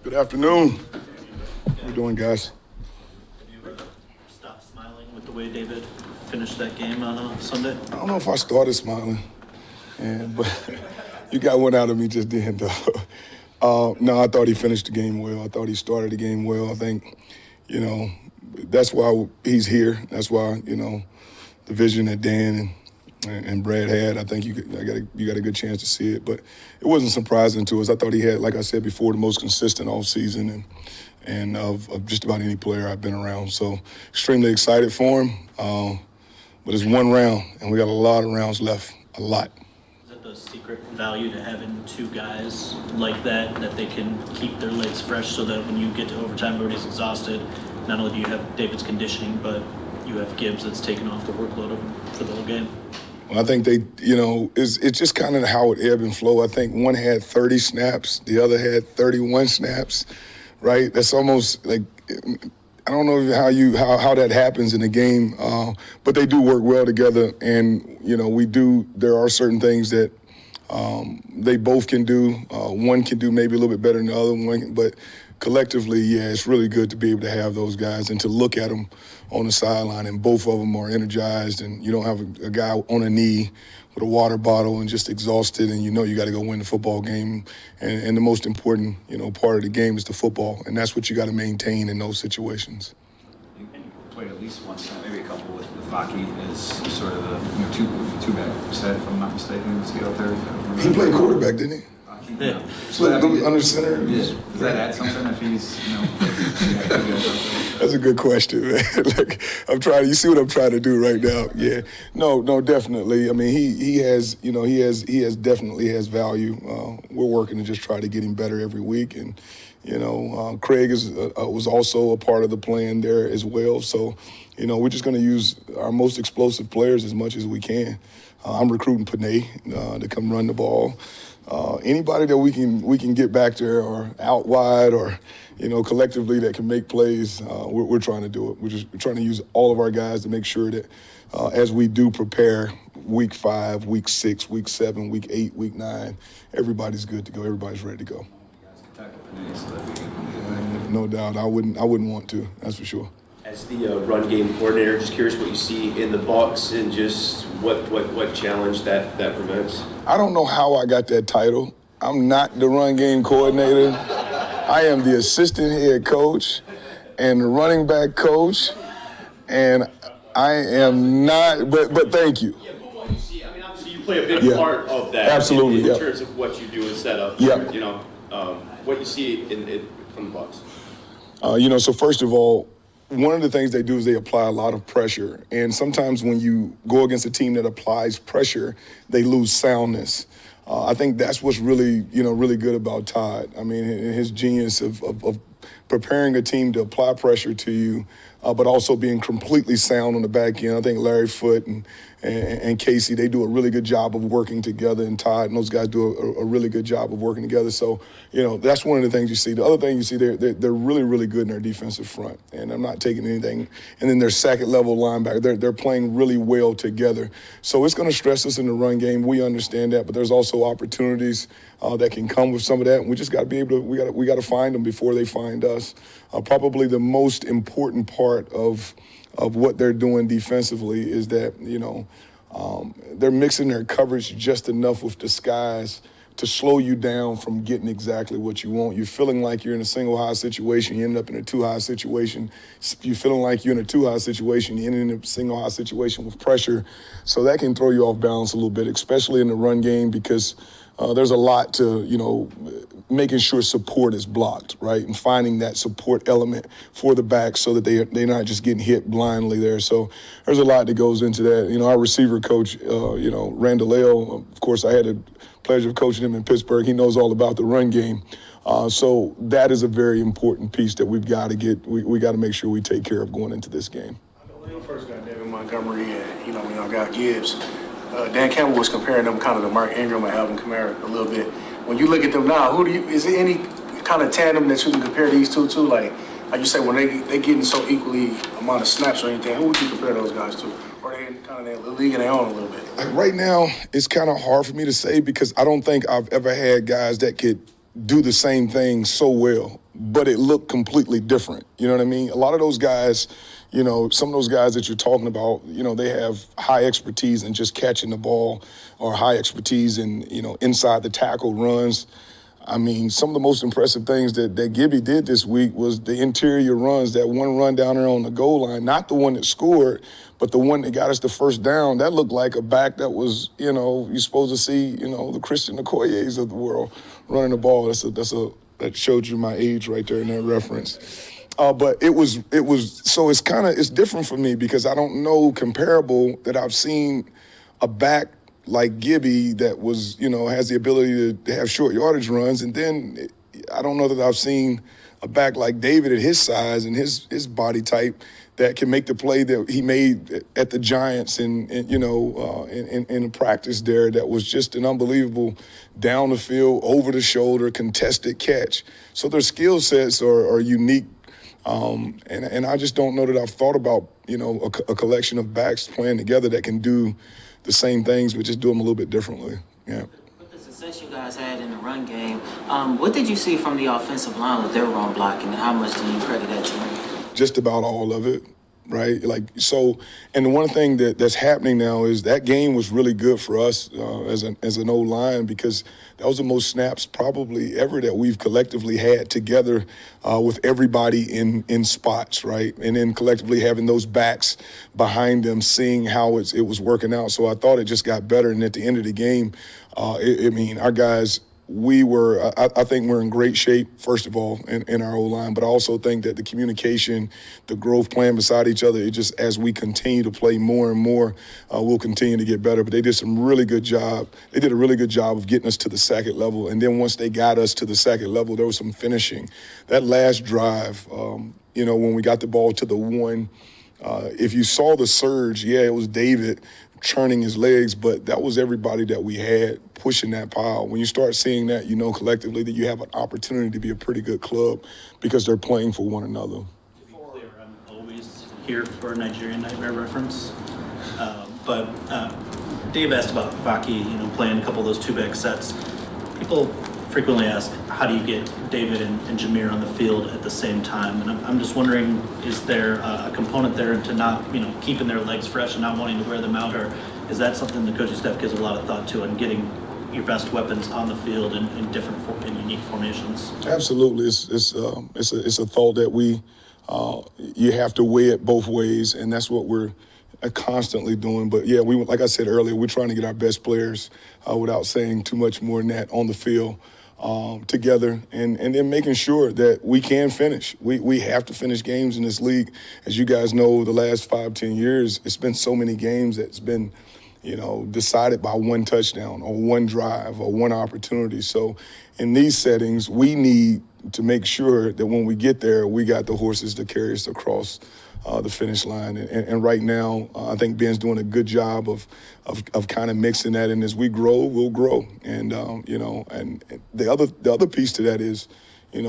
Good afternoon. How you doing, guys? Have you stopped smiling with the way David finished that game on Sunday? I don't know if I started smiling, but you got one out of me just then, though. No, I thought he finished the game well. I thought he started the game well. I think, that's why he's here. That's why, the vision that Dan and Brad had, I think you got a good chance to see it. But it wasn't surprising to us. I thought he had, like I said before, the most consistent offseason and of just about any player I've been around. So extremely excited for him. But it's one round, and we got a lot of rounds left, a lot. Is that the secret value to having two guys like that they can keep their legs fresh so that when you get to overtime, everybody's exhausted? Not only do you have David's conditioning, but you have Gibbs that's taken off the workload of him for the whole game. Well, I think it's just kind of how it ebb and flow. I think one had 30 snaps, the other had 31 snaps, right? That's almost like, I don't know how that happens in a game, but they do work well together. And, there are certain things that they both can do. One can do maybe a little bit better than the other one, but collectively, yeah, it's really good to be able to have those guys and to look at them on the sideline, and both of them are energized, and you don't have a guy on a knee with a water bottle and just exhausted, and you got to go win the football game. And the most important, part of the game is the football, and that's what you got to maintain in those situations. You played at least one snap, maybe a couple with Faki as sort of the two-back set, if I'm not mistaken. Was he out there? He played quarterback, didn't he? Yeah. So under center. Yeah. Does that add something if he's, That's a good question, man. Like, you see what I'm trying to do right now. Yeah. No, definitely. I mean, he has definitely has value. We're working to just try to get him better every week. And, Craig was also a part of the plan there as well. So, we're just going to use our most explosive players as much as we can. I'm recruiting Panay to come run the ball. Anybody that we can get back there or out wide or, collectively that can make plays, we're trying to do it. We're trying to use all of our guys to make sure that as we do prepare week 5, week 6, week 7, week 8, week 9, everybody's good to go. Everybody's ready to go. No doubt. I wouldn't want to. That's for sure. As the run game coordinator, just curious what you see in the Bucs and just what challenge that prevents. I don't know how I got that title. I'm not the run game coordinator. I am the assistant head coach and the running back coach, and I am not. But thank you. Yeah, but what you see, I mean, obviously you play a big part of that. Absolutely, in terms of what you do and set up. Yeah. What you see from the Bucs. So first of all, one of the things they do is they apply a lot of pressure. And sometimes when you go against a team that applies pressure, they lose soundness. I think that's what's really good about Todd. I mean, his genius of preparing a team to apply pressure to you, but also being completely sound on the back end. I think Larry Foote and Casey, they do a really good job of working together, and Todd and those guys do a really good job of working together. So, that's one of the things you see. The other thing you see, they're really, really good in their defensive front, and I'm not taking anything. And then their second-level linebacker, they're playing really well together. So it's going to stress us in the run game. We understand that, but there's also opportunities that can come with some of that, and we just got to be able to. We got to find them before they find us. Probably the most important part of what they're doing defensively is that, they're mixing their coverage just enough with disguise to slow you down from getting exactly what you want. You're feeling like you're in a single high situation, you end up in a two high situation. You're feeling like you're in a two high situation, you end up in a single high situation with pressure. So that can throw you off balance a little bit, especially in the run game, because there's a lot to, making sure support is blocked, right? And finding that support element for the back so that they're not just getting hit blindly there. So there's a lot that goes into that. Our receiver coach, Randall, of course, I had the pleasure of coaching him in Pittsburgh. He knows all about the run game. So that is a very important piece that we've got to get. We got to make sure we take care of going into this game. When you first got David Montgomery and, when y'all got Gibbs, Dan Campbell was comparing them kind of to Mark Ingram and Alvin Kamara a little bit. When you look at them now, is there any kind of tandem that you can compare these two to? Like you say, when they getting so equally amount of snaps or anything, who would you compare those guys to? Or they in kind of the league in their own a little bit? Like right now, it's kind of hard for me to say because I don't think I've ever had guys that could do the same thing so well but it looked completely different. You know what I mean? A lot of those guys, you know, some of those guys that you're talking about, you know, they have high expertise in just catching the ball or high expertise in, you know, inside the tackle runs. I mean, some of the most impressive things that Gibby did this week was the interior runs, that one run down there on the goal line, not the one that scored, but the one that got us the first down. That looked like a back that was, you know, you're supposed to see, you know, the Christian Okoyes of the world running the ball. That showed you my age right there in that reference. But it was so it's different for me because I don't know comparable that I've seen a back like Gibby that was, you know, has the ability to have short yardage runs. And then I don't know that I've seen a back like David at his size and his body type that can make the play that he made at the Giants in a practice there that was just an unbelievable down the field, over the shoulder, contested catch. So their skill sets are unique. And I just don't know that I've thought about, you know, a collection of backs playing together that can do the same things, but just do them a little bit differently. Yeah. With the success you guys had in the run game, what did you see from the offensive line with their run blocking, and how much do you credit that to them? Just about all of it, right? Like, so, and the one thing that's happening now is that game was really good for us as an O-line because that was the most snaps probably ever that we've collectively had together with everybody in spots, right? And then collectively having those backs behind them, seeing how it was working out. So I thought it just got better. And at the end of the game, our guys, I think we're in great shape, first of all, in our O-line, but I also think that the communication, the growth plan beside each other, it just, as we continue to play more and more, we'll continue to get better. But they did some really good job. They did a really good job of getting us to the second level. And then once they got us to the second level, there was some finishing. That last drive, when we got the ball to the one, if you saw the surge, yeah, it was David churning his legs, but that was everybody that we had pushing that pile. When you start seeing that, you know collectively that you have an opportunity to be a pretty good club because they're playing for one another. To be clear, I'm always here for a Nigerian Nightmare reference. But Dave asked about Vaki, playing a couple of those two-back sets. People frequently ask, how do you get David and Jameer on the field at the same time? And I'm just wondering, is there a component there into not, keeping their legs fresh and not wanting to wear them out, or is that something the coaching staff gives a lot of thought to on getting your best weapons on the field in unique formations? Absolutely, it's a thought that you have to weigh it both ways, and that's what we're constantly doing. But yeah, like I said earlier, we're trying to get our best players without saying too much more than that on the field. Together and then making sure that we can finish. We have to finish games in this league. As you guys know, the last 5-10 years, it's been so many games that's been, decided by one touchdown or one drive or one opportunity. So in these settings, we need to make sure that when we get there, we got the horses to carry us across the finish line. And right now, I think Ben's doing a good job of kind of mixing that. And as we grow, we'll grow. And, and the other piece to that is, there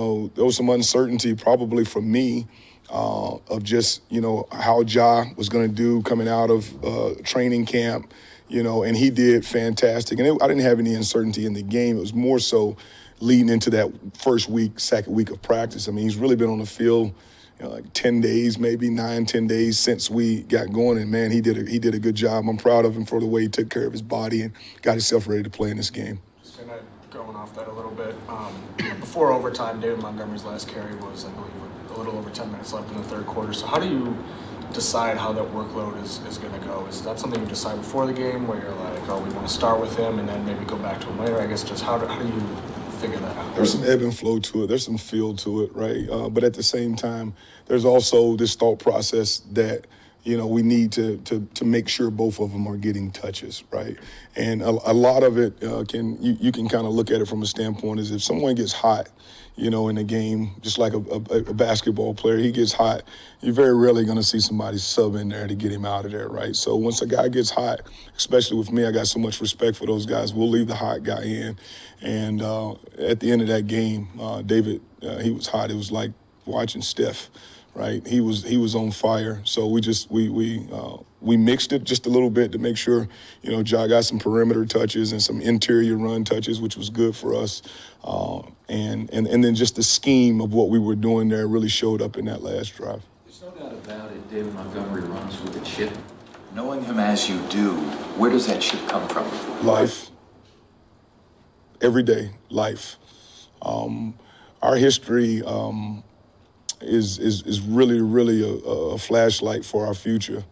was some uncertainty probably for me of just, how Ja was going to do coming out of training camp, and he did fantastic. And I didn't have any uncertainty in the game. It was more so leading into that second week of practice. I mean, he's really been on the field like 10 days, maybe 9-10 days since we got going. And man, he did a good job. I'm proud of him for the way he took care of his body and got himself ready to play in this game. Just kind of going off that a little bit. Before overtime, David Montgomery's last carry was, I believe, a little over 10 minutes left in the third quarter. So how do you decide how that workload is going to go? Is that something you decide before the game where you're like, oh, we want to start with him and then maybe go back to him later? I guess just how do you figure that out? There's some ebb and flow to it. There's some feel to it, right? But at the same time, there's also this thought process that, we need to make sure both of them are getting touches, right? And a lot of it you can kind of look at it from a standpoint is if someone gets hot, in the game, just like a basketball player, he gets hot, you're very rarely going to see somebody sub in there to get him out of there, right? So once a guy gets hot, especially with me, I got so much respect for those guys, we'll leave the hot guy in. And at the end of that game, David, he was hot. It was like, watching Steph, right? He was on fire. So we mixed it just a little bit to make sure, Ja got some perimeter touches and some interior run touches, which was good for us. And then just the scheme of what we were doing there really showed up in that last drive. There's no doubt about it. David Montgomery runs with a chip. Knowing him as you do, where does that chip come from? Life. Every day, life. Our history is really a flashlight for our future.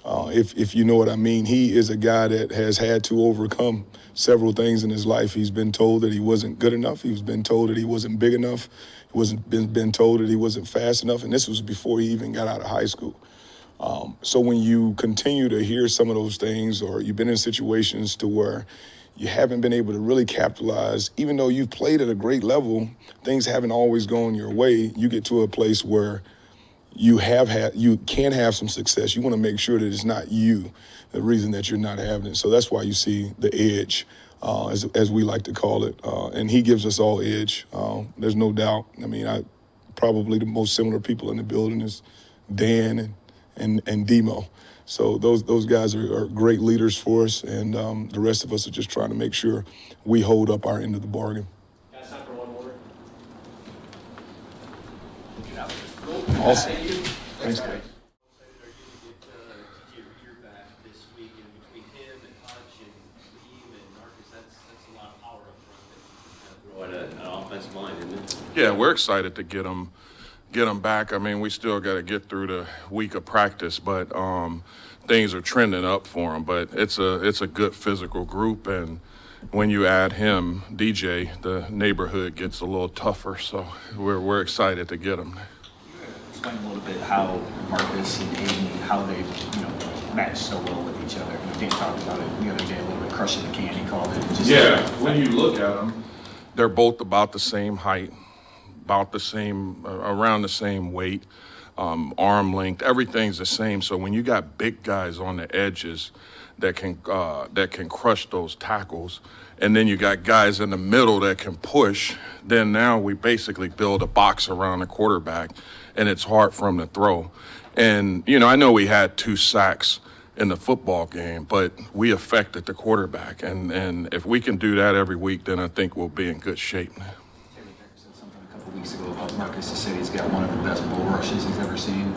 If you know what I mean, he is a guy that has had to overcome several things in his life. He's been told that he wasn't good enough. He's been told that he wasn't big enough. He wasn't been told that he wasn't fast enough. And this was before he even got out of high school. So when you continue to hear some of those things, or you've been in situations to where you haven't been able to really capitalize, even though you've played at a great level, things haven't always gone your way. You get to a place where you can have some success. You want to make sure that it's not you, the reason that you're not having it. So that's why you see the edge, as we like to call it. And he gives us all edge. There's no doubt. I mean, probably the most similar people in the building is Dan and Demo. So those guys are great leaders for us, and the rest of us are just trying to make sure we hold up our end of the bargain. Guys, time for one more. Awesome. Thanks, guys. An offensive line, isn't it? Yeah, we're excited to get them back. I mean, we still got to get through the week of practice, but things are trending up for them. But it's a good physical group, and when you add him, DJ, the neighborhood gets a little tougher. So we're excited to get him. Explain a little bit how Marcus and Aiden, how they match so well with each other. Dan talked about it the other day, a little bit crushing the can, he called it. When you look at them, they're both about the same height, about the same, around the same weight, arm length, everything's the same. So when you got big guys on the edges that can crush those tackles, and then you got guys in the middle that can push, then now we basically build a box around the quarterback, and it's hard for him to throw. And, I know we had 2 sacks in the football game, but we affected the quarterback. And if we can do that every week, then I think we'll be in good shape. Taylor Decker said something a couple weeks ago about Marcus. He said he's got one of the best bull rushes he's ever seen.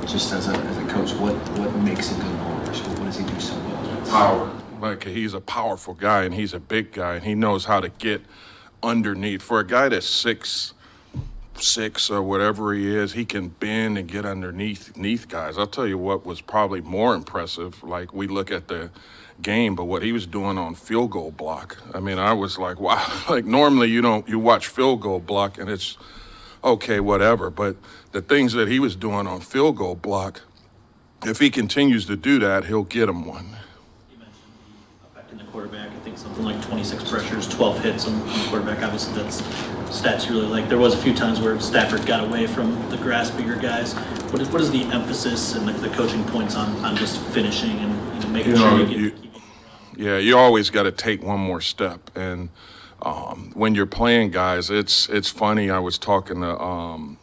Just as a coach, what makes a good bull rush? What does he do so well? Power. Like, he's a powerful guy, and he's a big guy, and he knows how to get underneath. For a guy that's 6'6" or whatever he is, he can bend and get underneath guys. I'll tell you what was probably more impressive, like we look at the game, but what he was doing on field goal block. I mean, I was like, wow. Like, normally you watch field goal block and it's okay, whatever. But the things that he was doing on field goal block, if he continues to do that, he'll get him one. You mentioned affecting the quarterback. I think something like 26 pressures, 12 hits on the quarterback. Obviously, that's stats you really like. There was a few times where Stafford got away from the grasp of your guys. What is the emphasis and the coaching points on just finishing and making sure you keep it around? Yeah, you always got to take one more step. And when you're playing guys, it's funny. I was talking to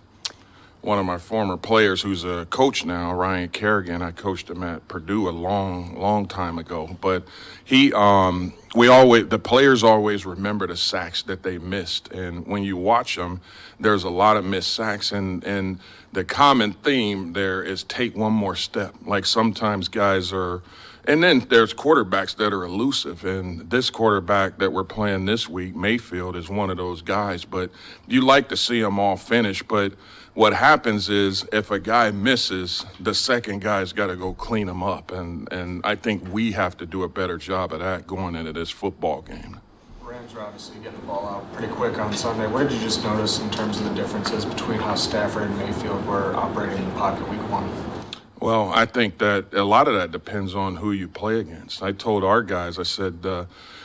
one of my former players who's a coach now, Ryan Kerrigan. I coached him at Purdue a long time ago. But the players always remember the sacks that they missed. And when you watch them, there's a lot of missed sacks. And the common theme there is take one more step. Like, sometimes guys are, and then there's quarterbacks that are elusive. And this quarterback that we're playing this week, Mayfield, is one of those guys. But you like to see them all finish. But what happens is if a guy misses, the second guy's got to go clean him up. And I think we have to do a better job of that going into this football game. Rams are obviously getting the ball out pretty quick on Sunday. What did you just notice in terms of the differences between how Stafford and Mayfield were operating in the pocket week 1? Well, I think that a lot of that depends on who you play against. I told our guys, I said,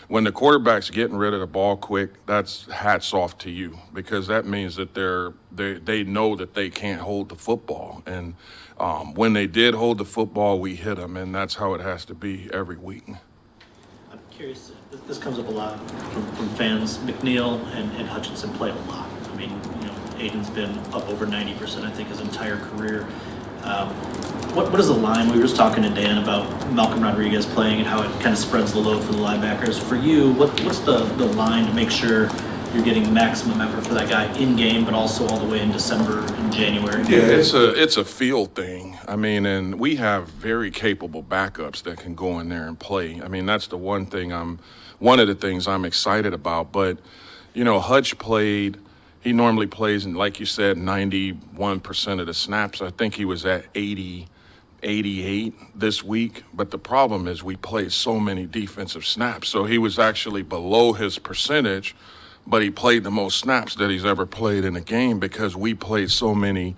when the quarterback's getting rid of the ball quick, that's hats off to you, because that means that they know that they can't hold the football. And when they did hold the football, we hit them, and that's how it has to be every week. I'm curious, this comes up a lot from fans. McNeil and Hutchinson play a lot. I mean, Aiden's been up over 90%, I think, his entire career. What is the line? We were just talking to Dan about Malcolm Rodriguez playing and how it kind of spreads the load for the linebackers. For you, what's the line to make sure you're getting maximum effort for that guy in game, but also all the way in December and January? Yeah, it's a field thing. I mean, and we have very capable backups that can go in there and play. I mean, that's the one of the things I'm excited about. But, you know, Hutch he normally plays, and like you said, 91% of the snaps. I think he was at 88 this week. But the problem is we played so many defensive snaps. So he was actually below his percentage, but he played the most snaps that he's ever played in a game because we played so many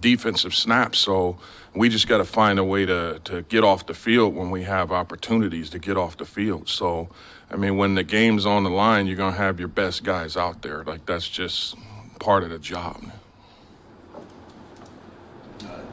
defensive snaps. So we just got to find a way to get off the field when we have opportunities to get off the field. So, I mean, when the game's on the line, you're going to have your best guys out there. Like, that's just part of the job.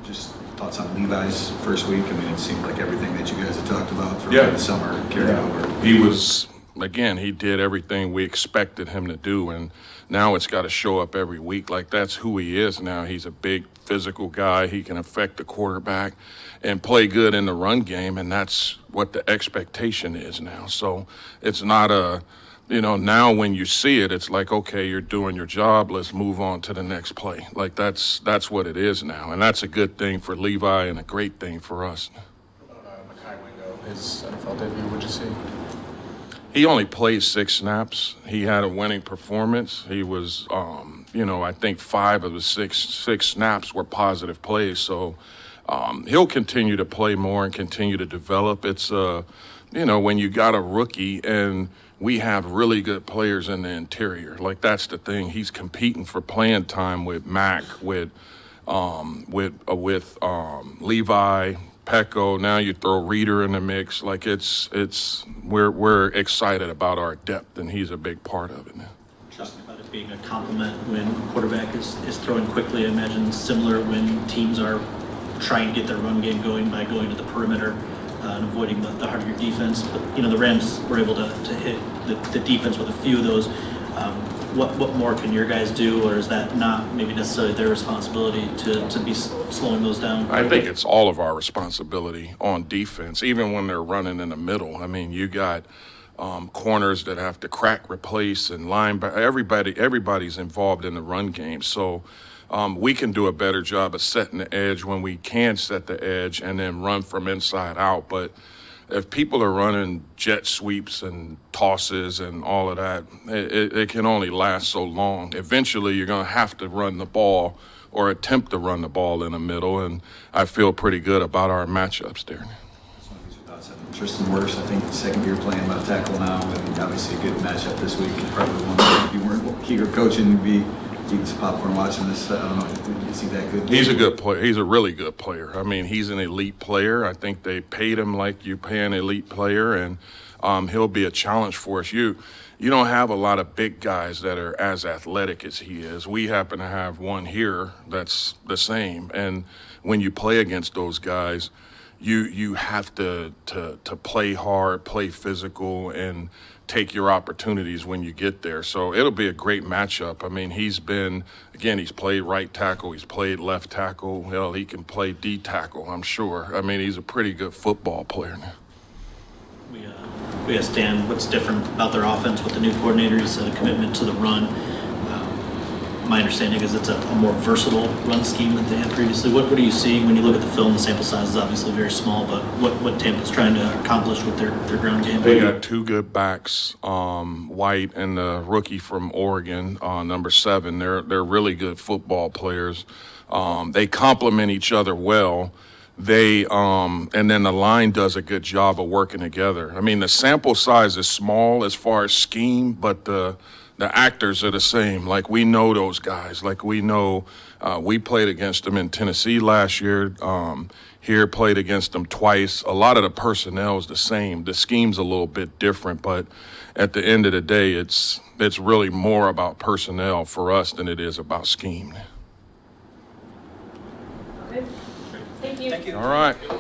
Just thoughts on Levi's first week? I mean, it seemed like everything that you guys had talked about for Yeah. the summer carried over. He was, again, he did everything we expected him to do, and now it's got to show up every week. Like, that's who he is now. He's a big physical guy. He can affect the quarterback and play good in the run game, and that's what the expectation is now. So it's not now when you see it, it's like, okay, you're doing your job. Let's move on to the next play. Like, that's what it is now, and that's a good thing for Levi and a great thing for us. Meijer Wingo, his NFL debut, what'd you see? He only played 6 snaps. He had a winning performance. He was, I think 5 of the six snaps were positive plays. So he'll continue to play more and continue to develop. It's, when you got a rookie and we have really good players in the interior, like that's the thing. He's competing for playing time with Mac, with Levi, Pecco. Now you throw Reader in the mix. Like we're excited about our depth, and he's a big part of it. Talking about it being a compliment when a quarterback is throwing quickly. I imagine similar when teams are trying to get their run game going by going to the perimeter and avoiding the heart of your defense. But, the Rams were able to hit the defense with a few of those. What more can your guys do, or is that not maybe necessarily their responsibility to be slowing those down? I think it's all of our responsibility on defense, even when they're running in the middle. I mean, you got corners that have to crack, replace, and linebacker. Everybody's involved in the run game. So we can do a better job of setting the edge when we can set the edge and then run from inside out. But if people are running jet sweeps and tosses and all of that, it can only last so long. Eventually, you're going to have to run the ball or attempt to run the ball in the middle, and I feel pretty good about our matchups there. Tristan Wirfs, I think the second year playing left tackle now, and obviously a good matchup this week. Probably one that if you weren't here coaching, you'd be eating some popcorn watching this. I don't know, is he that good? He's a good player. He's a really good player. I mean, he's an elite player. I think they paid him like you pay an elite player, and he'll be a challenge for us. You don't have a lot of big guys that are as athletic as he is. We happen to have one here that's the same, and when you play against those guys, you have to play hard, play physical, and take your opportunities when you get there. So it'll be a great matchup. I mean, he's played right tackle, he's played left tackle. Hell, he can play D tackle, I'm sure. I mean, he's a pretty good football player now. We asked Dan what's different about their offense with the new coordinator. He said a commitment to the run. My understanding is it's a more versatile run scheme than they had previously. What are you seeing when you look at the film? The sample size is obviously very small, but what Tampa's trying to accomplish with their ground game? They got 2 good backs, White and the rookie from Oregon, number 7. They're really good football players. They complement each other well. And then the line does a good job of working together. I mean, the sample size is small as far as scheme, but the actors are the same. Like, we know those guys. Like, we know we played against them in Tennessee last year. Here, played against them twice. A lot of the personnel is the same. The scheme's a little bit different, but at the end of the day, it's really more about personnel for us than it is about scheme. Okay. Thank you. All right.